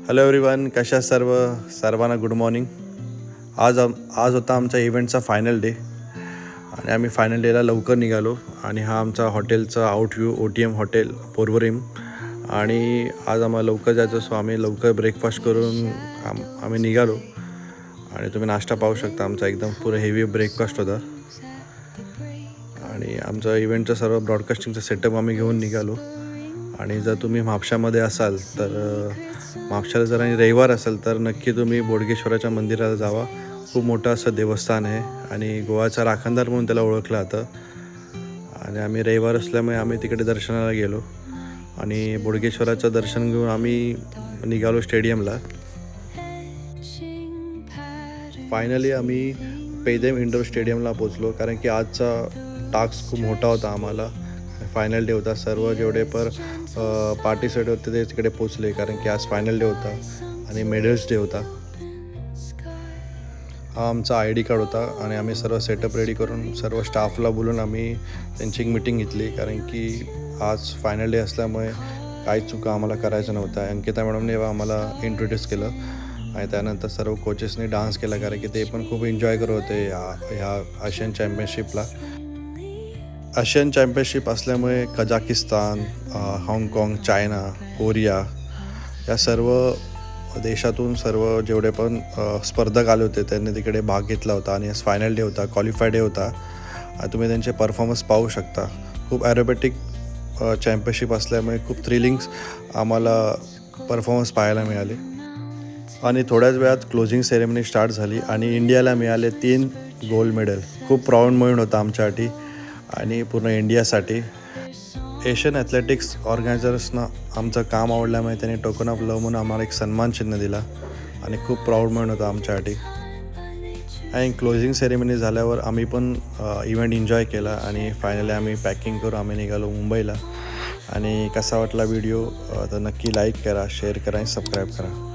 Hello everyone, कशा सर्वांना good morning. आज होता आमचा इव्हेंटचा फायनल डे आणि आम्ही फायनल डेला लवकर निघालो. आणि हा आमचा हॉटेलचा आउटव्ह्यू OTM हॉटेल पोर्वरीम. आणि आज आम्हाला लवकर जायचं, सो आम्ही लवकर ब्रेकफास्ट करून आम्ही निघालो. आणि तुम्ही नाश्ता पाहू शकता, आमचा एकदम पुरं हेवी ब्रेकफास्ट होता. आणि आमचं इव्हेंटचं सर्व ब्रॉडकास्टिंगचं सेटअप आम्ही घेऊन निघालो. आणि जर तुम्ही म्हापशामध्ये असाल तर म्हापशाला जर आणि रविवार असेल तर नक्की तुम्ही बोडगेश्वराच्या मंदिराला जावा. खूप मोठं असं देवस्थान आहे आणि गोवाचा राखणदार म्हणून त्याला ओळखलं जातं. आणि आम्ही रविवार असल्यामुळे आम्ही तिकडे दर्शनाला गेलो आणि बोडगेश्वराचं दर्शन घेऊन आम्ही निघालो स्टेडियमला. फायनली आम्ही पेदेम इंडोर स्टेडियमला पोचलो, कारण की आजचा टास्क खूप मोठा होता. आम्हाला फायनल डे होता, सर्व जेवढे पार्टिसिपेट होते ते तिकडे पोचले, कारण की आज फायनल डे होता आणि मेडल्स डे होता. हा आमचा ID कार्ड होता आणि आम्ही सर्व सेटअप रेडी करून सर्व स्टाफला बोलून आम्ही त्यांची एक मीटिंग घेतली, कारण की आज फायनल डे असल्यामुळे काही चुका आम्हाला करायचं नव्हत्या. अंकिता मॅडमने आम्हाला इंट्रोड्यूस केलं आणि त्यानंतर सर्व कोचेसनी डान्स केला, कारण की ते पण खूप एन्जॉय करत होते ह्या आशियन चॅम्पियनशिपला. आशियन चॅम्पियनशिप असल्यामुळे कझाकिस्तान, हाँगकाँग, चायना, कोरिया या सर्व देशातून सर्व जेवढे पण स्पर्धक आले होते त्यांनी तिकडे भाग घेतला होता. आणि फायनल डे होता, क्वालिफाय डे होता. तुम्ही त्यांचे परफॉर्मन्स पाहू शकता. खूप ॲरोबॅटिक चॅम्पियनशिप असल्यामुळे खूप थ्रिलिंग्स आम्हाला परफॉर्मन्स पाहायला मिळाले. आणि थोड्याच वेळात क्लोजिंग सेरेमनी स्टार्ट झाली आणि इंडियाला मिळाले 3 गोल्ड मेडल. खूप प्राऊड मोमेंट होता आमच्यासाठी आणि पूर्ण इंडियासाठी. एशियन ॲथलेटिक्स ऑर्गनायझर्सना आमचं काम आवडल्यामुळे त्यांनी टोकन ऑफ लव्ह म्हणून आम्हाला एक सन्मान चिन्ह दिला आणि खूप प्राऊड मोमेंट होता आमच्यासाठी. आणि क्लोजिंग सेरेमनी झाल्यावर आम्ही पण इव्हेंट एन्जॉय केला आणि फायनली आम्ही पॅकिंग करून आम्ही निघालो मुंबईला. आणि कसा वाटला व्हिडिओ तर नक्की लाईक करा, शेअर करा आणि सबस्क्राईब करा.